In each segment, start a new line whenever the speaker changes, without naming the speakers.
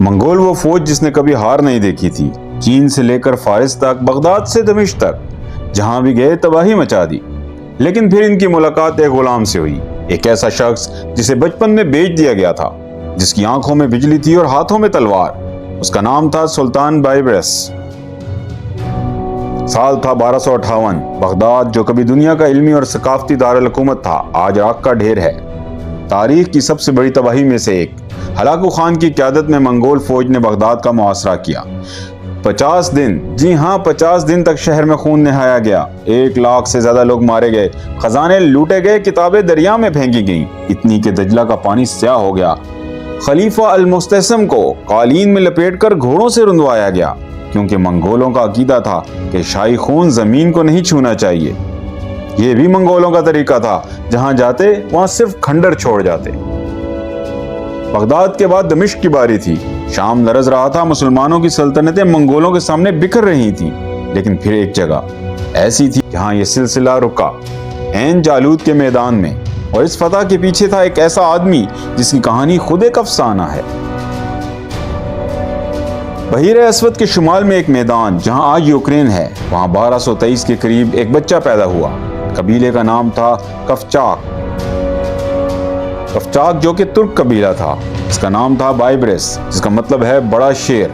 منگول وہ فوج جس نے کبھی ہار نہیں دیکھی تھی، چین سے لے کر فارس تک، بغداد سے دمشق تک، جہاں بھی گئے تباہی مچا دی۔ لیکن پھر ان کی ملاقات ایک غلام سے ہوئی، ایک ایسا شخص جسے بچپن میں بیچ دیا گیا تھا، جس کی آنکھوں میں بجلی تھی اور ہاتھوں میں تلوار۔ اس کا نام تھا سلطان بائبرس۔ سال تھا 1258۔ بغداد جو کبھی دنیا کا علمی اور ثقافتی دارالحکومت تھا، آج راکھ کا ڈھیر ہے۔ تاریخ کی سب سے بڑی تباہی میں سے ایک، ہلاکو خان کی قیادت میں منگول فوج نے بغداد کا محاصرہ کیا۔ 50 دن، جی ہاں 50 دن تک شہر میں خون نہایا گیا، 1 لاکھ سے زیادہ لوگ مارے گئے، خزانے لوٹے گئے، کتابیں دریا میں پھینکی گئیں، اتنی کہ دجلہ کا پانی سیاہ ہو گیا۔ خلیفہ المستسم کو قالین میں لپیٹ کر گھوڑوں سے رندوایا گیا، کیونکہ منگولوں کا عقیدہ تھا کہ شاہی خون زمین کو نہیں چھونا چاہیے۔ یہ بھی منگولوں کا طریقہ تھا، جہاں جاتے وہاں صرف کھنڈر چھوڑ جاتے۔ بغداد کے بعد دمشق کی باری تھی۔ شام لرز رہا تھا، مسلمانوں کی سلطنتیں منگولوں کے سامنے بکھر رہی تھیں۔ لیکن پھر ایک جگہ ایسی تھی جہاں یہ سلسلہ رکا، عین جالوت کے میدان میں، اور اس فتح کے پیچھے تھا ایک ایسا آدمی جس کی کہانی خود ایک افسانہ ہے۔ بحیرہ اسود کے شمال میں ایک میدان جہاں آج یوکرین ہے، وہاں 1223 کے قریب ایک بچہ پیدا ہوا۔ قبیلے کا نام تھا کفچاک۔ کفچاک جو کہ ترک قبیلہ تھا، اس کا نام تھا بائبرس، جس کا مطلب ہے بڑا شیر۔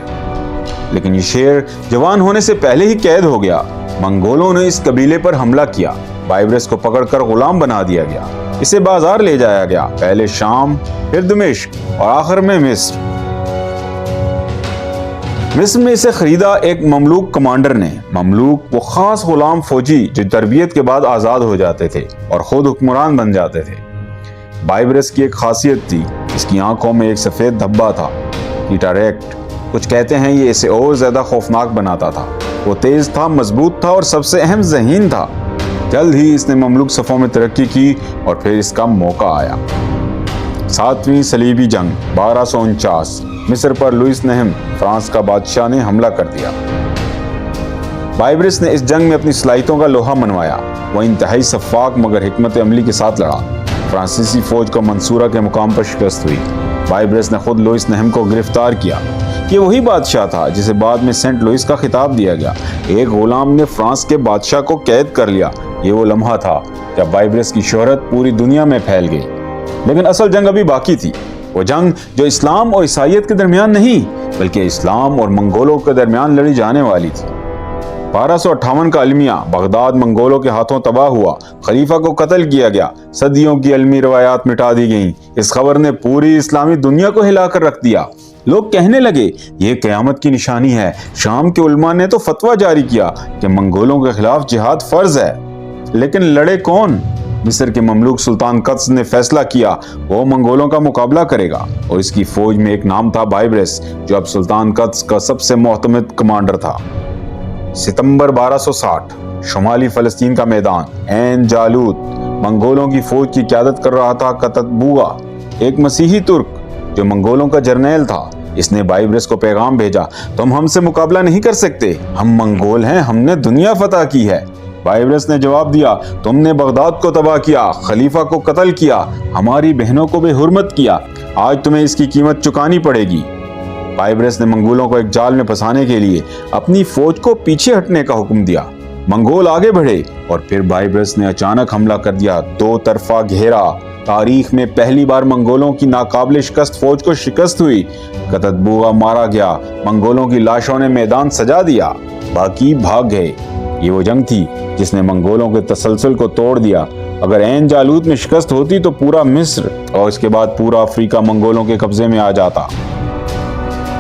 لیکن یہ شیر جوان ہونے سے پہلے ہی قید ہو گیا۔ منگولوں نے اس قبیلے پر حملہ کیا، بائبرس کو پکڑ کر غلام بنا دیا گیا، اسے بازار لے جایا گیا، پہلے شام، پھر دمشق اور آخر میں مصر۔ مصر میں اسے خریدا ایک مملوک کمانڈر نے۔ مملوک وہ خاص غلام فوجی جو تربیت کے بعد آزاد ہو جاتے تھے اور خود حکمران بن جاتے تھے۔ بائبرس کی ایک خاصیت تھی، اس کی آنکھوں میں ایک سفید دھبا تھا، کیٹاریکٹ۔ کچھ کہتے ہیں یہ اسے اور زیادہ خوفناک بناتا تھا۔ وہ تیز تھا، مضبوط تھا اور سب سے اہم ذہین تھا۔ جلد ہی اس نے مملوک صفوں میں ترقی کی اور پھر اس کا موقع آیا۔ 7ویں صلیبی جنگ 1249۔ مصر پر لوئس نہم فرانس کا بادشاہ نے حملہ کر دیا۔ بائبرس نے اس جنگ میں اپنی صلاحیتوں کا لوہا منوایا۔ وہ انتہائی شفاق مگر حکمت عملی کے ساتھ لڑا۔ فرانسیسی فوج کو منصورہ کے مقام پر شکست ہوئی۔ بائبرس نے خود لوئس نہم کو گرفتار کیا۔ یہ وہی بادشاہ تھا جسے بعد میں سینٹ لوئس کا خطاب دیا گیا۔ ایک غلام نے فرانس کے بادشاہ کو قید کر لیا۔ یہ وہ لمحہ تھا جب بائبرس کی شہرت پوری دنیا میں پھیل گئی۔ لیکن اصل جنگ ابھی باقی تھی، وہ جنگ جو اسلام اور عیسائیت کے درمیان نہیں بلکہ اسلام اور منگولوں کے درمیان لڑی جانے والی تھی۔ 1258 کا المیہ بغداد منگولوں کے ہاتھوں تباہ ہوا، خلیفہ کو قتل کیا گیا، صدیوں کی علمی روایات مٹا دی گئیں۔ اس خبر نے پوری اسلامی دنیا کو ہلا کر رکھ دیا۔ لوگ کہنے لگے یہ قیامت کی نشانی ہے۔ شام کے علماء نے تو فتویٰ جاری کیا کہ منگولوں کے خلاف جہاد فرض ہے۔ لیکن لڑے کون؟ مصر کے مملوک سلطان قطز نے فیصلہ کیا وہ منگولوں کا مقابلہ کرے گا، اور اس کی فوج میں ایک نام تھا بائبرس، جو اب سلطان قطز کا سب سے معتمد کمانڈر تھا۔ ستمبر 1260، شمالی فلسطین کا میدان، عین جالوت، منگولوں کی فوج کی قیادت کر رہا تھا قطبوغا، ایک مسیحی ترک جو منگولوں کا جرنیل تھا۔ اس نے بائبرس کو پیغام بھیجا، تم ہم سے مقابلہ نہیں کر سکتے، ہم منگول ہیں، ہم نے دنیا فتح کی ہے۔ بائبرس نے جواب دیا، تم نے بغداد کو تباہ کیا، خلیفہ کو قتل کیا، ہماری بہنوں کو بے حرمت کیا، آج تمہیں اس کی قیمت چکانی پڑے گی۔ بائبرس نے منگولوں کو ایک جال میں پھنسانے کے لیے اپنی فوج کو پیچھے ہٹنے کا حکم دیا۔ منگول آگے بڑھے اور پھر بائبرس نے اچانک حملہ کر دیا، 2 طرفہ گھیرا۔ تاریخ میں پہلی بار منگولوں کی ناقابل شکست فوج کو شکست ہوئی۔ قطبوغا مارا گیا، منگولوں کی لاشوں نے میدان سجا دیا، باقی بھاگ گئے۔ یہ وہ جنگ تھی جس نے منگولوں کے تسلسل کو توڑ دیا۔ اگر عین جالوت میں شکست ہوتی تو پورا مصر اور اس کے بعد پورا افریقہ منگولوں کے قبضے میں آ جاتا۔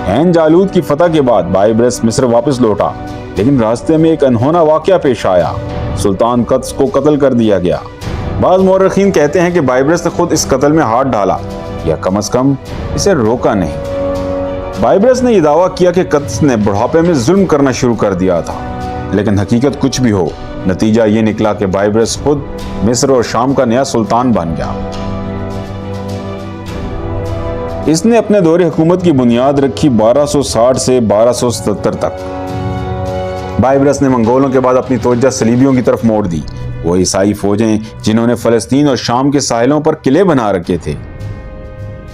عین جالوت کی فتح کے بعد بائبرس مصر واپس لوٹا، لیکن راستے میں ایک انہونا واقعہ پیش آیا، سلطان قطز کو قتل کر دیا گیا۔ بعض مورخین کہتے ہیں کہ بائبرس نے خود اس قتل میں ہاتھ ڈالا، یا کم از کم اسے روکا نہیں۔ بائبرس نے یہ دعویٰ کیا کہ قطز نے بڑھاپے میں ظلم کرنا شروع کر دیا تھا، لیکن حقیقت کچھ بھی ہو، نتیجہ یہ نکلا کہ بائبرس خود مصر اور شام کا نیا سلطان بن گیا۔ اس نے اپنے دور حکومت کی بنیاد رکھی 1260 سے 1277 تک۔ بائبرس نے منگولوں کے بعد اپنی توجہ صلیبیوں کی طرف موڑ دی، وہ عیسائی فوجیں جنہوں نے فلسطین اور شام کے ساحلوں پر قلعے بنا رکھے تھے۔